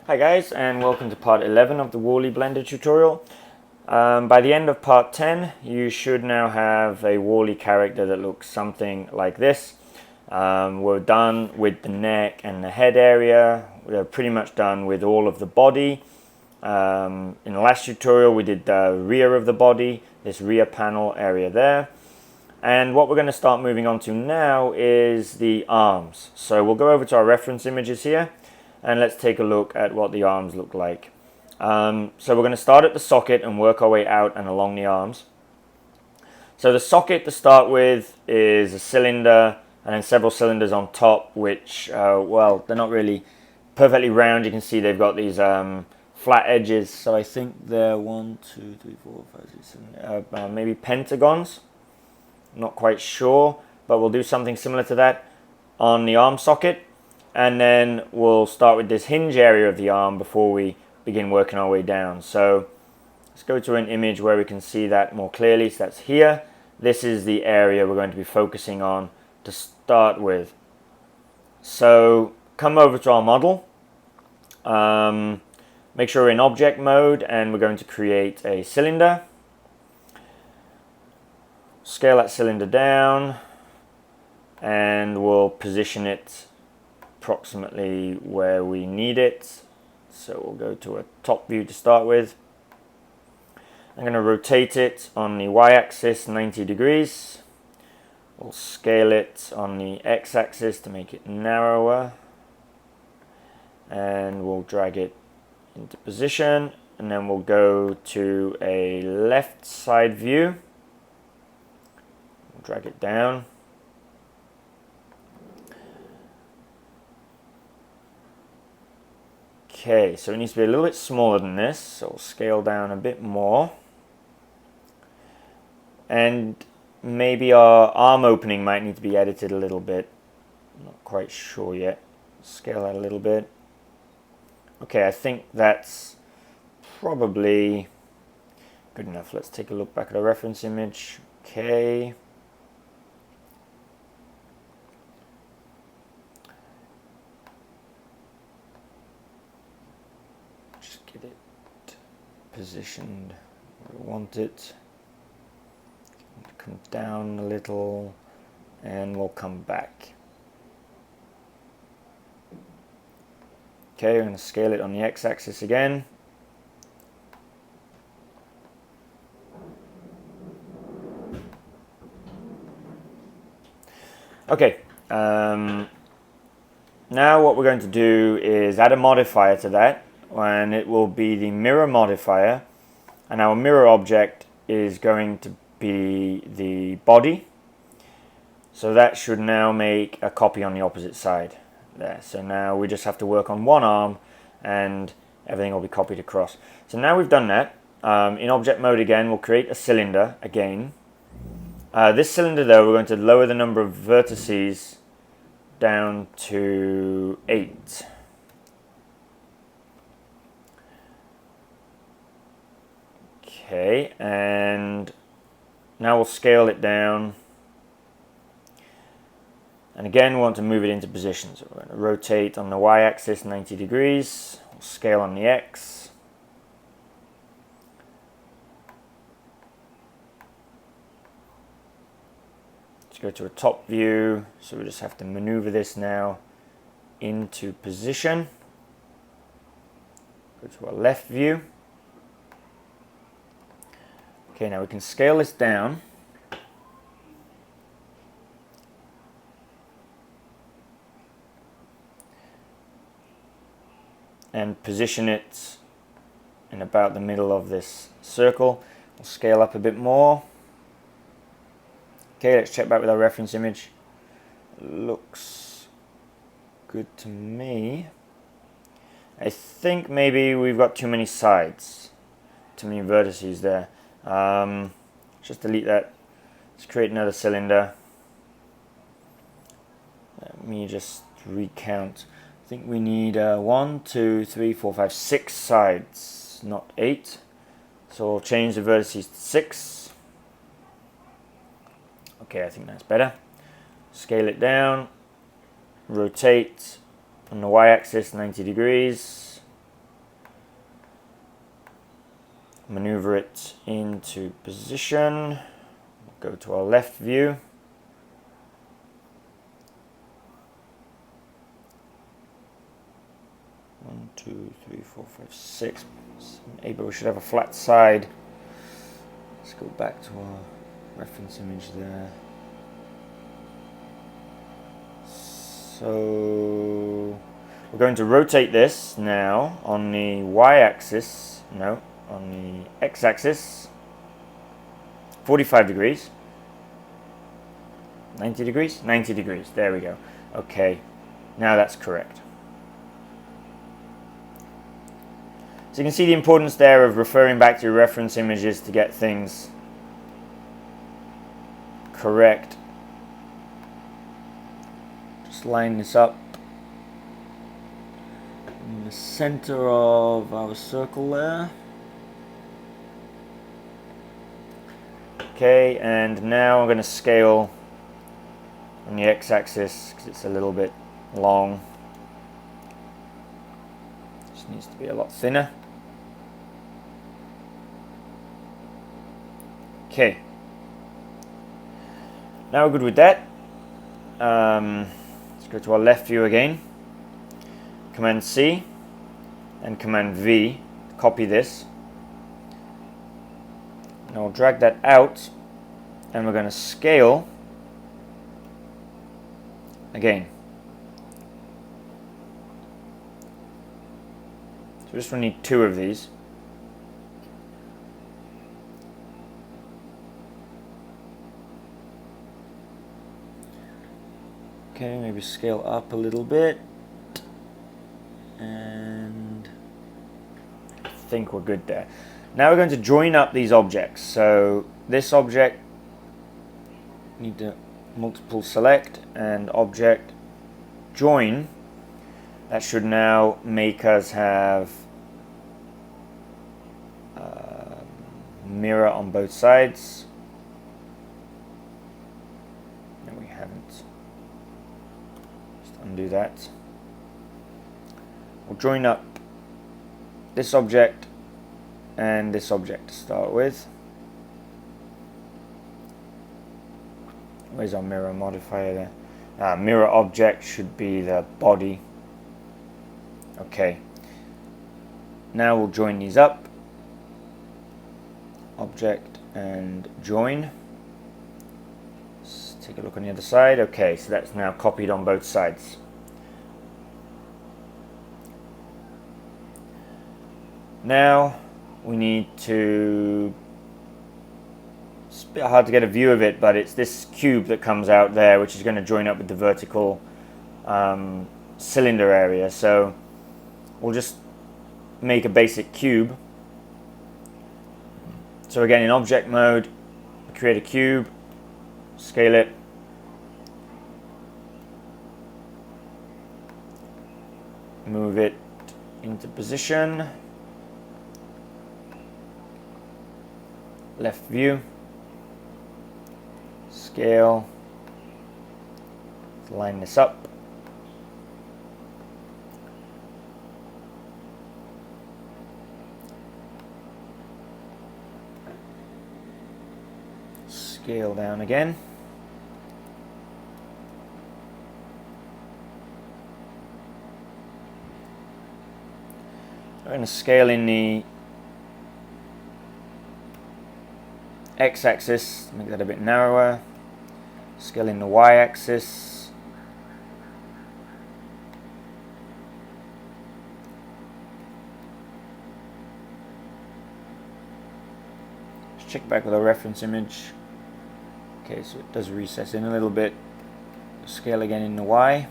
Hi guys, and welcome to part 11 of the Wally Blender tutorial. By the end of part 10 you should now have a Wally character that looks something like this. We're done with the neck and the head area. We're pretty much done with all of the body. In the last tutorial we did the rear of the body, this rear panel area there. And what we're going to start moving on to now is the arms. So we'll go over to our reference images here and let's take a look at what the arms look like. So we're going to start at the socket and work our way out and along the arms. So the socket to start with is a cylinder and then several cylinders on top, which, well, they're not really perfectly round. You can see they've got these flat edges. So I think they're 1, 2, 3, 4, 5, 6, 7, maybe pentagons. Not quite sure, but we'll do something similar to that on the arm socket. And then we'll start with this hinge area of the arm before we begin working our way down. So let's go to an image where we can see that more clearly. So that's here. This is the area we're going to be focusing on to start with. So come over to our model. Make sure we're in object mode and we're going to create a cylinder. Scale that cylinder down and we'll position it approximately where we need it. So we'll go to a top view to start with. I'm going to rotate it on the y-axis 90 degrees. We'll scale it on the x-axis to make it narrower. And we'll drag it into position. And then we'll go to a left side view. We'll drag it down. Okay, so it needs to be a little bit smaller than this, so we'll scale down a bit more. And maybe our arm opening might need to be edited a little bit. Not quite sure yet. Scale that a little bit. Okay, I think that's probably good enough. Let's take a look back at our reference image. Okay. Get it positioned where we want it. Come down a little and we'll come back. Okay, we're going to scale it on the x-axis again. Okay, now what we're going to do is add a modifier to that, and it will be the mirror modifier, and our mirror object is going to be the body. So that should now make a copy on the opposite side there. So now we just have to work on one arm and everything will be copied across. So now we've done that, in object mode again we'll create a cylinder again. This cylinder though, we're going to lower the number of vertices down to 8. Okay, and now we'll scale it down. And again, we want to move it into position. So we're going to rotate on the y-axis 90 degrees. We'll scale on the x. Let's go to a top view. So we just have to maneuver this now into position. Go to our left view. Okay, now we can scale this down. And position it in about the middle of this circle. We'll scale up a bit more. Okay, let's check back with our reference image. Looks good to me. I think maybe we've got too many sides, too many vertices there. Just delete that. Let's create another cylinder. Let me just recount. I think we need 1, 2, 3, 4, 5, 6 sides, not 8. So we'll change the vertices to 6. Okay, I think that's better. Scale it down. Rotate on the y-axis 90 degrees. maneuver it into position, go to our left view. One, two, three, four, five, six. Maybe we should have a flat side. Let's go back to our reference image there. So we're going to rotate this now on the y-axis, no, on the x-axis, 45 degrees. 90 degrees? 90 degrees, there we go. Okay, now that's correct. So you can see the importance there of referring back to your reference images to get things correct. Just line this up in the center of our circle there. Okay, and now I'm going to scale on the x-axis because it's a little bit long. Just needs to be a lot thinner. Okay, now we're good with that. Let's go to our left view again. Command C and Command V, copy this. Now we'll drag that out and we're going to scale again. So we just need 2 of these. Okay, maybe scale up a little bit, and I think we're good there. Now we're going to join up these objects. So this object, need to multiple select and object join. That should now make us have mirror on both sides. No, we haven't. Undo that. We'll join up this object and this object to start with. Where's our mirror modifier there? Mirror object should be the body. Okay. Now we'll join these up. Object and join. Take a look on the other side. Okay, so that's now copied on both sides. Now we need to, it's a bit hard to get a view of it, but it's this cube that comes out there, which is going to join up with the vertical cylinder area. So we'll just make a basic cube. So again, in object mode, create a cube, scale it, move it into position, left view, scale, line this up, scale down again. I'm going to scale in the x-axis, make that a bit narrower. Scale in the y-axis. Let's check back with our reference image. Okay, so it does recess in a little bit. Scale again in the y.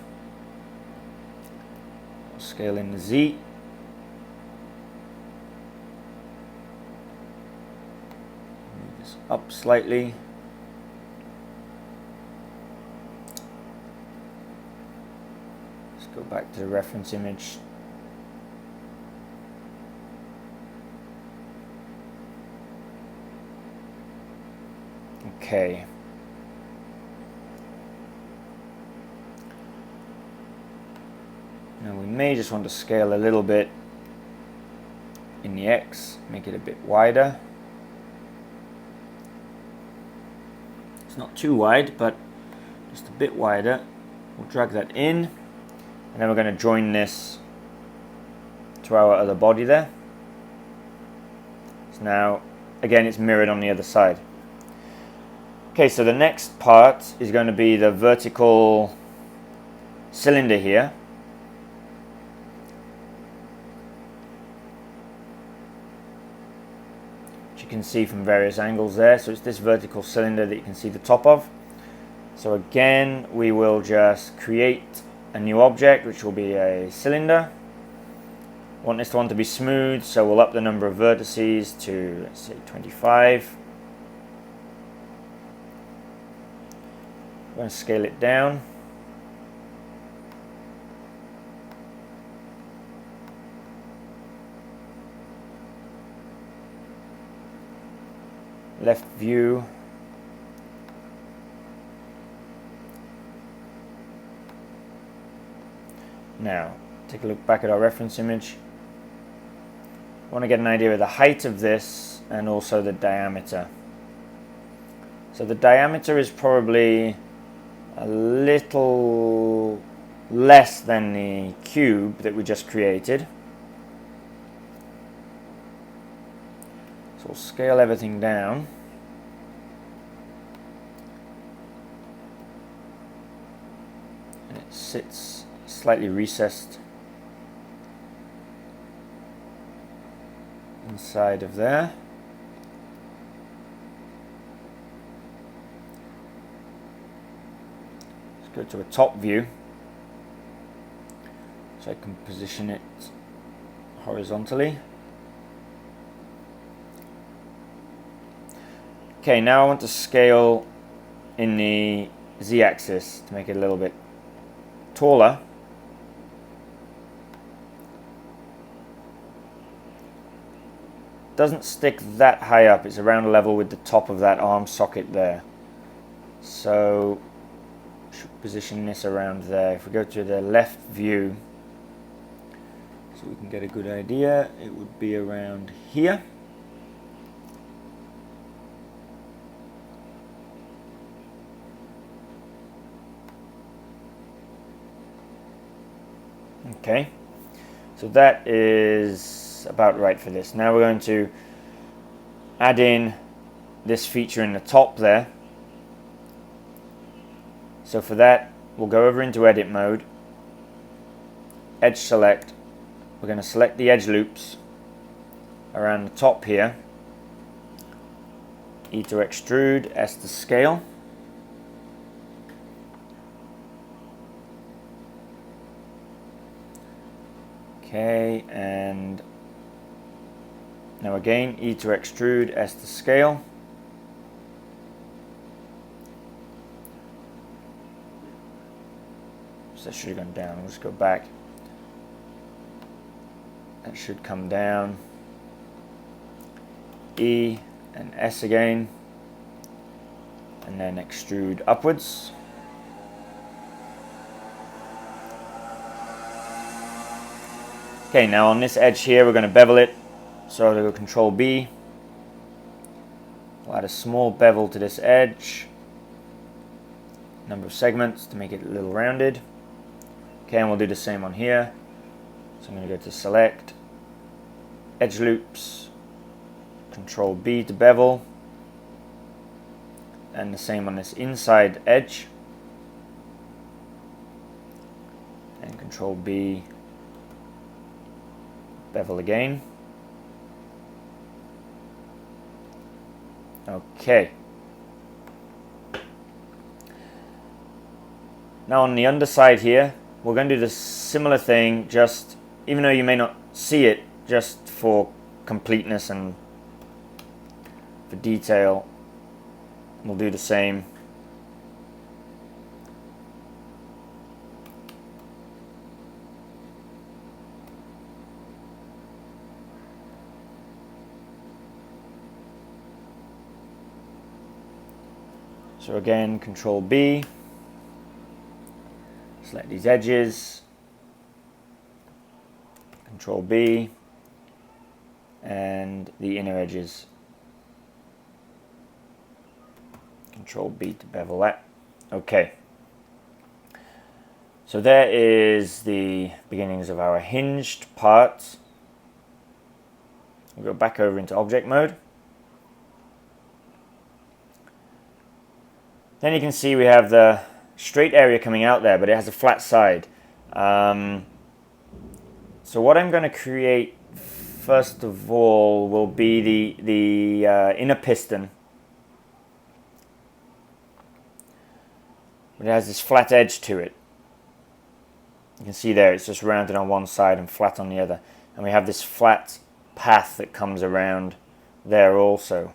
Scale in the z. Up slightly. Let's go back to the reference image. Okay. Now we may just want to scale a little bit in the X, make it a bit wider. It's not too wide, but just a bit wider. We'll drag that in, and then we're going to join this to our other body there. So now, again, it's mirrored on the other side. Okay, so the next part is going to be the vertical cylinder here. Which you can see from various angles there. So it's this vertical cylinder that you can see the top of. So again, we will just create a new object, which will be a cylinder. Want this one to be smooth, so we'll up the number of vertices to, let's say, 25. I'm going to scale it down. Left view. Now, take a look back at our reference image. I want to get an idea of the height of this and also the diameter. So the diameter is probably a little less than the cube that we just created. So we'll scale everything down. And it sits slightly recessed inside of there. Let's go to a top view so I can position it horizontally. Okay, now I want to scale in the z-axis to make it a little bit taller. Doesn't stick that high up, it's around level with the top of that arm socket there. So should position this around there. If we go to the left view, so we can get a good idea, it would be around here. Okay, so that is about right for this. Now we're going to add in this feature in the top there. So for that, we'll go over into edit mode, edge select. We're going to select the edge loops around the top here, E to extrude, S to scale. Okay, and now again, E to extrude, S to scale. So that should have gone down. We'll just go back. That should come down. E and S again. And then extrude upwards. Okay, now on this edge here, we're going to bevel it. So I'll go Control B. We'll add a small bevel to this edge. Number of segments to make it a little rounded. Okay, and we'll do the same on here. So I'm going to go to Select, Edge Loops, Control B to bevel. And the same on this inside edge. And Control B, bevel again. Okay. Now on the underside here, we're going to do the similar thing, just even though you may not see it, just for completeness and for detail, we'll do the same. So again, Control B, select these edges, Control B, and the inner edges. Control B to bevel that. Okay. So there is the beginnings of our hinged parts. We'll go back over into object mode. Then you can see we have the straight area coming out there, but it has a flat side. So what I'm going to create first of all will be the inner piston. It has this flat edge to it. You can see there it's just rounded on one side and flat on the other. And we have this flat path that comes around there also.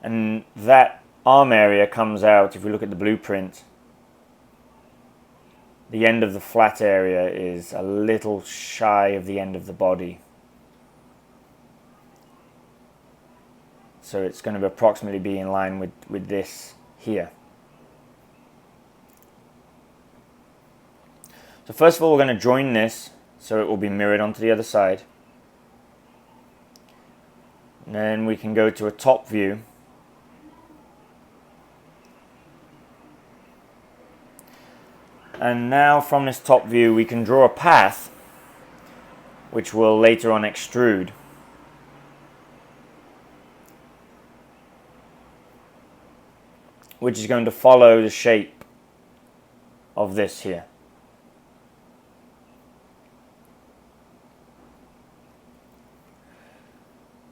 And that arm area comes out, if we look at the blueprint, the end of the flat area is a little shy of the end of the body. So it's going to approximately be in line with this here. So first of all, we're going to join this so it will be mirrored onto the other side. And then we can go to a top view. And now from this top view we can draw a path which will later on extrude. Which is going to follow the shape of this here.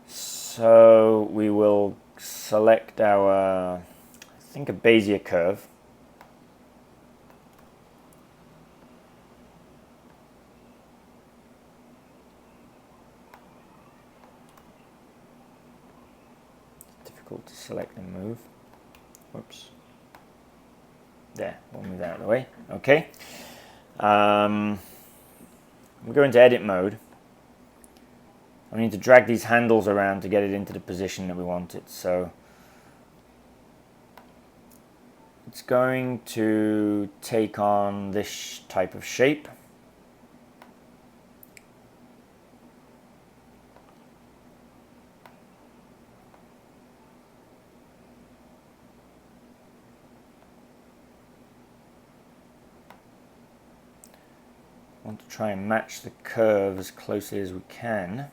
So we will select our, I think, a Bezier curve. It's difficult to select and move. Whoops. There, we'll move that out of the way. Okay. We go into edit mode. I need to drag these handles around to get it into the position that we want it. So it's going to take on this type of shape. I want to try and match the curve as closely as we can.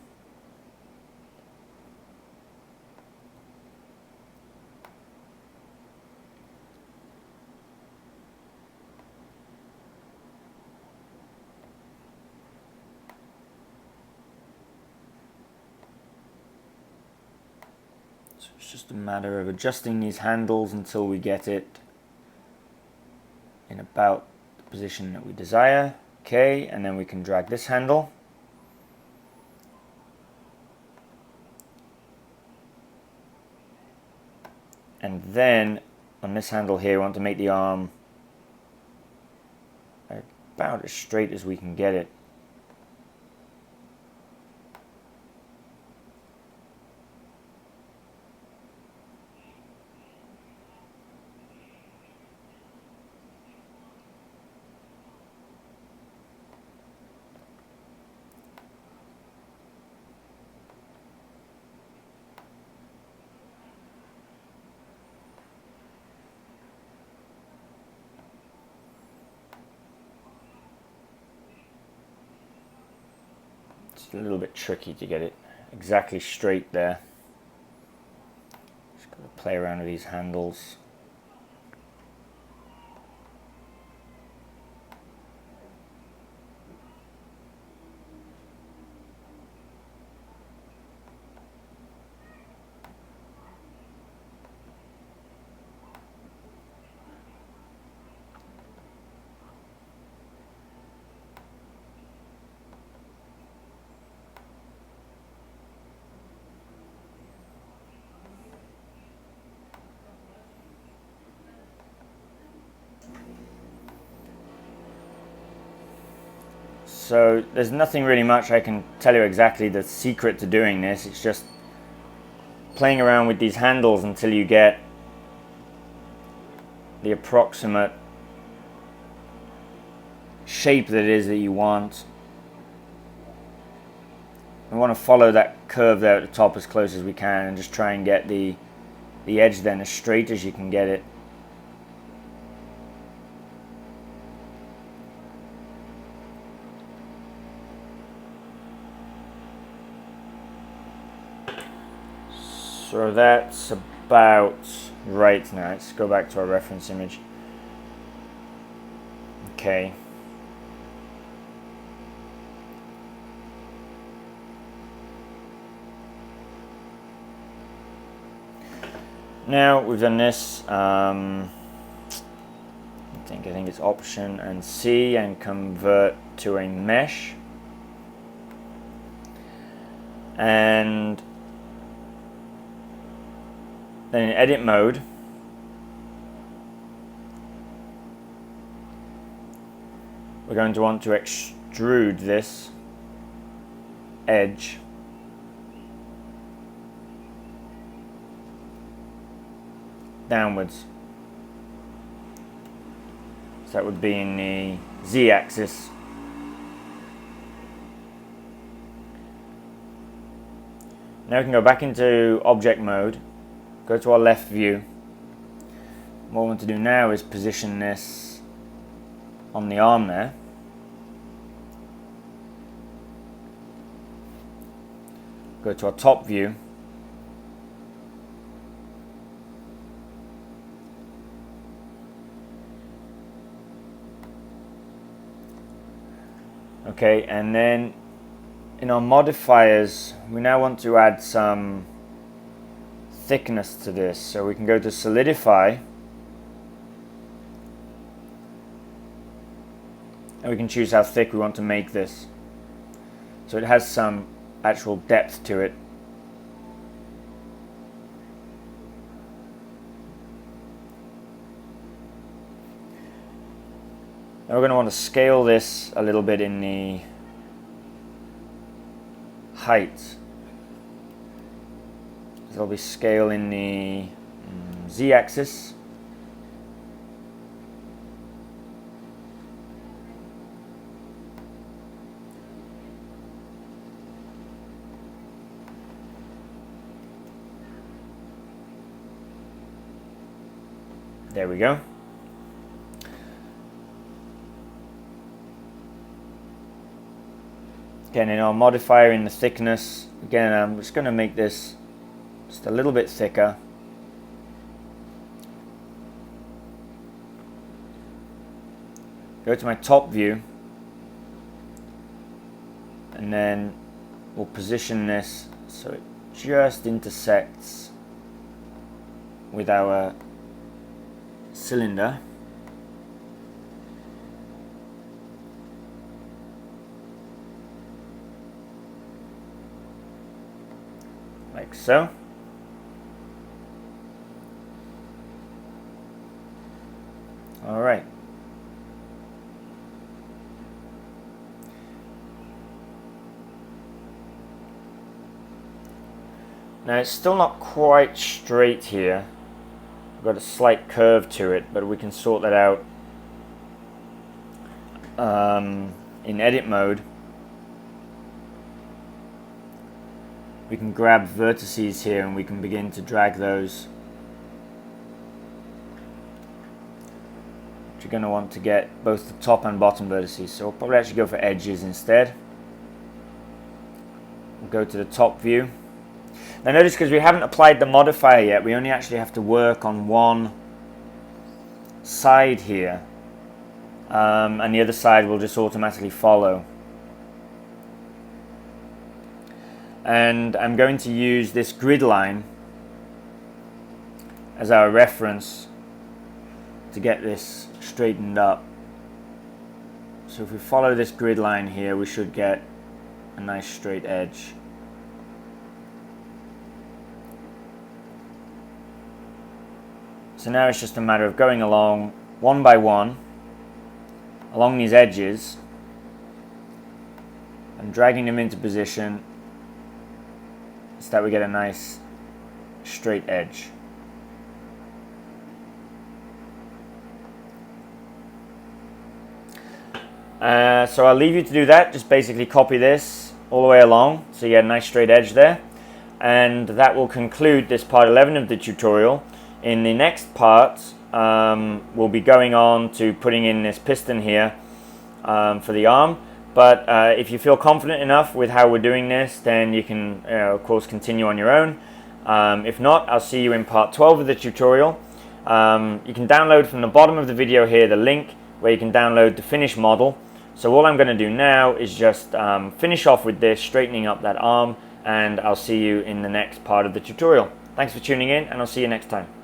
So it's just a matter of adjusting these handles until we get it in about the position that we desire. Okay, and then we can drag this handle. And then on this handle here, we want to make the arm about as straight as we can get it. It's a little bit tricky to get it exactly straight there. Just got to play around with these handles. So there's nothing really much I can tell you exactly the secret to doing this. It's just playing around with these handles until you get the approximate shape that it is that you want. We want to follow that curve there at the top as close as we can and just try and get the edge then as straight as you can get it. So that's about right now. Let's go back to our reference image. Okay. Now we've done this. I think it's Option and C and convert to a mesh. And then in edit mode, we're going to want to extrude this edge downwards. So that would be in the Z-axis. Now we can go back into object mode, go to our left view. What we want to do now is position this on the arm there. Go to our top view. Okay, and then in our modifiers, we now want to add some thickness to this. So we can go to solidify, and we can choose how thick we want to make this. So it has some actual depth to it. Now we're going to want to scale this a little bit in the height. So there'll be scale in the Z-axis. There we go. Again, in our modifier in the thickness, again, I'm just going to make this just a little bit thicker. Go to my top view, and then we'll position this so it just intersects with our cylinder. Like so. All right. Now it's still not quite straight here. We've got a slight curve to it, but we can sort that out in edit mode. We can grab vertices here and we can begin to drag those. But you're going to want to get both the top and bottom vertices, so we'll probably actually go for edges instead. We'll go to the top view. Now notice, because we haven't applied the modifier yet, we only actually have to work on one side here, and the other side will just automatically follow. And I'm going to use this grid line as our reference to get this straightened up. So if we follow this grid line here, we should get a nice straight edge. So now it's just a matter of going along one by one along these edges and dragging them into position so that we get a nice straight edge. So I'll leave you to do that. Just basically copy this all the way along, so you get a nice straight edge there. And that will conclude this part 11 of the tutorial. In the next part, we'll be going on to putting in this piston here for the arm. But if you feel confident enough with how we're doing this, then you can of course continue on your own. If not, I'll see you in part 12 of the tutorial. You can download from the bottom of the video here the link where you can download the finished model. So all I'm going to do now is just finish off with this, straightening up that arm, and I'll see you in the next part of the tutorial. Thanks for tuning in, and I'll see you next time.